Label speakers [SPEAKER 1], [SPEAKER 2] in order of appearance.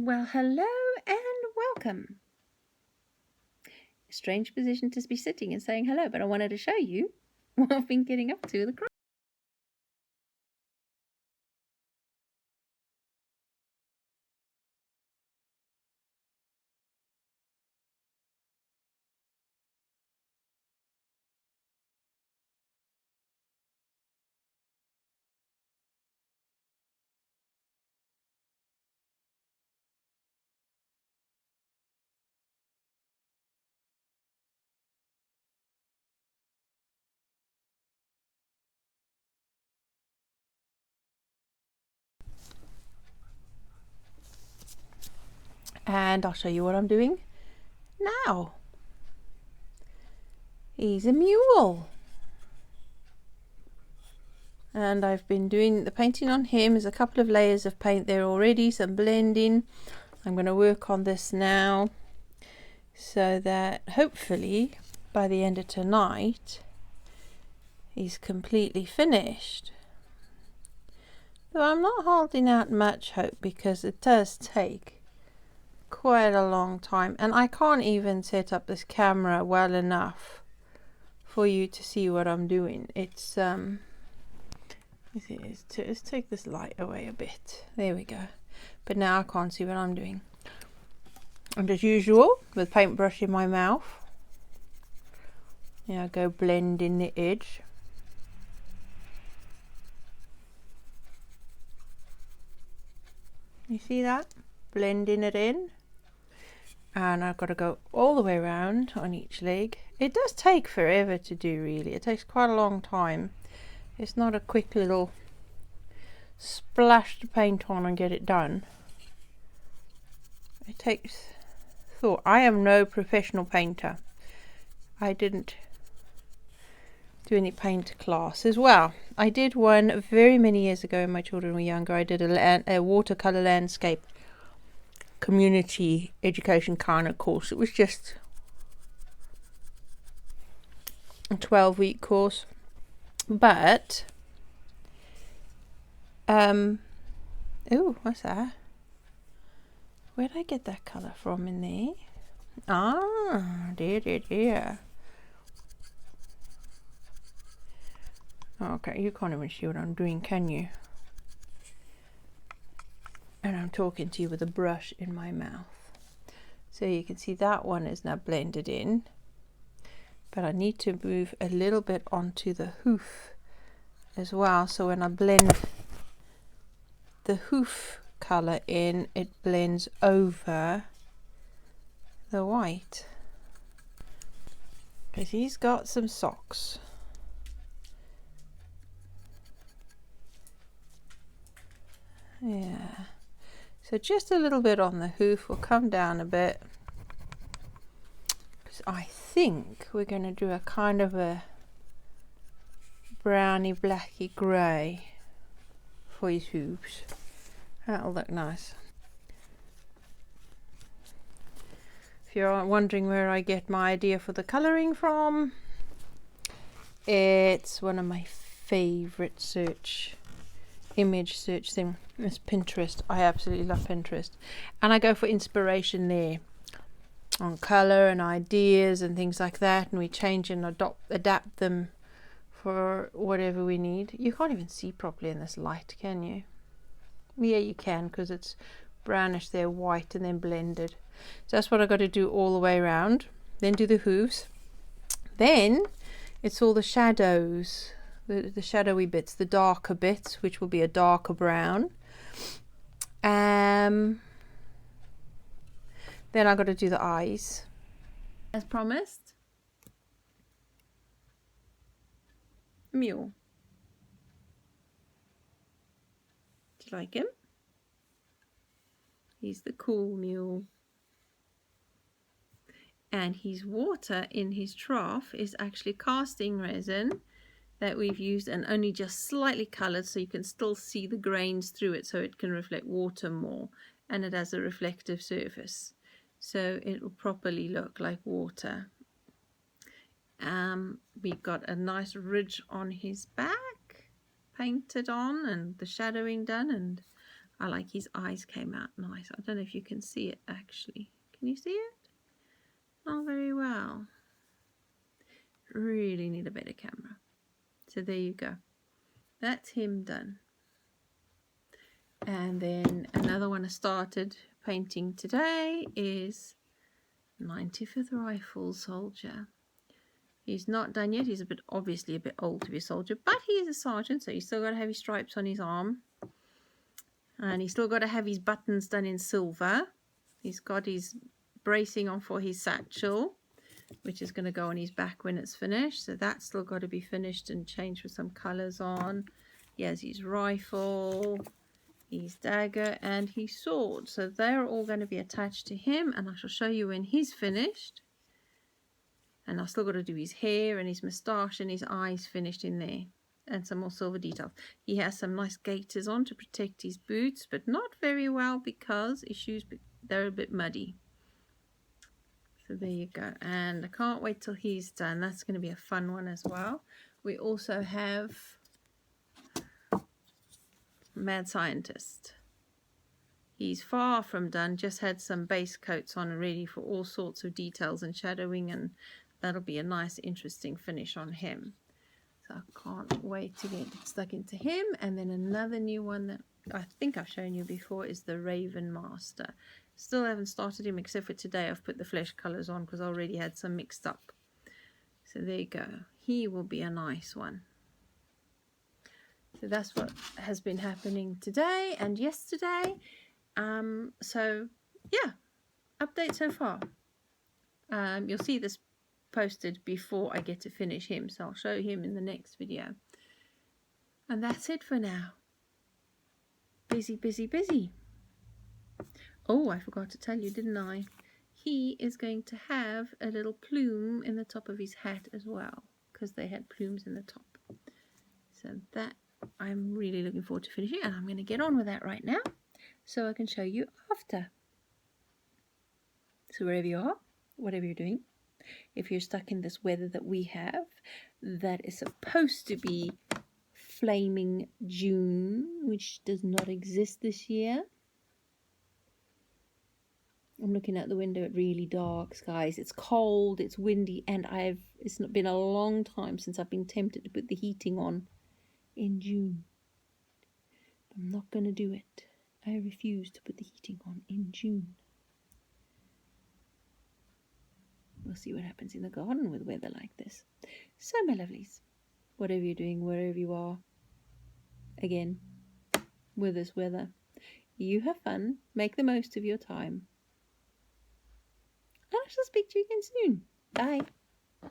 [SPEAKER 1] Well, hello and welcome. Strange position to be sitting and saying hello, but I wanted to show you what I've been getting up to with the craft. And I'll show you what I'm doing now. He's a mule. And I've been doing the painting on him. There's a couple of layers of paint there already, some blending. I'm going to work on this now so that hopefully by the end of tonight he's completely finished. Though I'm not holding out much hope because it does take quite a long time, and I can't even set up this camera well enough for you to see what I'm doing. It's let's take this light away a bit. There we go. But now I can't see what I'm doing. And as usual, with paintbrush in my mouth, I go blend in the edge. You see that? Blending it in. And I've got to go all the way around on each leg. It does take forever to do, really. It takes quite a long time. It's not a quick little splash to paint on and get it done. It takes thought. I am no professional painter. I didn't do any paint classes. Well, I did one very many years ago when my children were younger. I did a watercolor landscape community education kind of course. It was just a 12-week course, but oh, what's that? Where did I get that color from in there? Dear. Okay, you can't even see what I'm doing, can you? And I'm talking to you with a brush in my mouth. So you can see that one is now blended in. But I need to move a little bit onto the hoof as well. So when I blend the hoof color in, it blends over the white. Because he's got some socks. Yeah. So just a little bit on the hoof, will come down a bit. Because I think we're going to do a kind of a browny blacky grey for his hooves. That'll look nice. If you're wondering where I get my idea for the colouring from, it's one of my favourite image search thing. It's Pinterest. I absolutely love Pinterest, and I go for inspiration there on colour and ideas and things like that, and we change and adapt them for whatever we need. You can't even see properly in this light, can you? Yeah, you can, because it's brownish there, white, and then blended. So that's what I've got to do all the way around. Then do the hooves. Then it's all the shadows, the shadowy bits, the darker bits, which will be a darker brown. Then I've got to do the eyes. As promised. Mule. Do you like him? He's the cool mule. And his water in his trough is actually casting resin that we've used and only just slightly colored, so you can still see the grains through it, so it can reflect water more, and it has a reflective surface, so it will properly look like water. We've got a nice ridge on his back painted on and the shadowing done, and I like his eyes came out nice. I don't know if you can see it actually. Can you see it? Not very well. Really need a better camera. So there you go. That's him done. And then another one I started painting today is 95th Rifle Soldier. He's not done yet. He's a bit, obviously a bit old to be a soldier, but he is a sergeant, so he's still got to have his stripes on his arm. And he's still got to have his buttons done in silver. He's got his bracing on for his satchel, which is going to go on his back when it's finished. So that's still got to be finished and changed with some colours on. He has his rifle, his dagger, and his sword. So they're all going to be attached to him, and I shall show you when he's finished. And I've still got to do his hair and his moustache and his eyes finished in there. And some more silver details. He has some nice gaiters on to protect his boots, but not very well because his shoes, they're a bit muddy. So there you go. And I can't wait till he's done. That's going to be a fun one as well. We also have Mad Scientist. He's far from done, just had some base coats on ready for all sorts of details and shadowing, and that'll be a nice interesting finish on him. So I can't wait to get stuck into him. And then another new one that I think I've shown you before is the Raven Master. Still haven't started him except for today. I've put the flesh colors on because I already had some mixed up. So there you go. He will be a nice one. So that's what has been happening today and yesterday. So yeah, update so far. You'll see this posted before I get to finish him, so I'll show him in the next video. And that's it for now. Busy, busy, busy. Oh, I forgot to tell you, didn't I? He is going to have a little plume in the top of his hat as well, because they had plumes in the top. So that I'm really looking forward to finishing, and I'm going to get on with that right now so I can show you after. So wherever you are, whatever you're doing, if you're stuck in this weather that we have, that is supposed to be flaming June, which does not exist this year. I'm looking out the window at really dark skies. It's cold, it's windy, and it's been a long time since I've been tempted to put the heating on in June. I'm not going to do it. I refuse to put the heating on in June. We'll see what happens in the garden with weather like this. So, my lovelies, whatever you're doing, wherever you are, again, with this weather, you have fun, make the most of your time, and I shall speak to you again soon. Bye.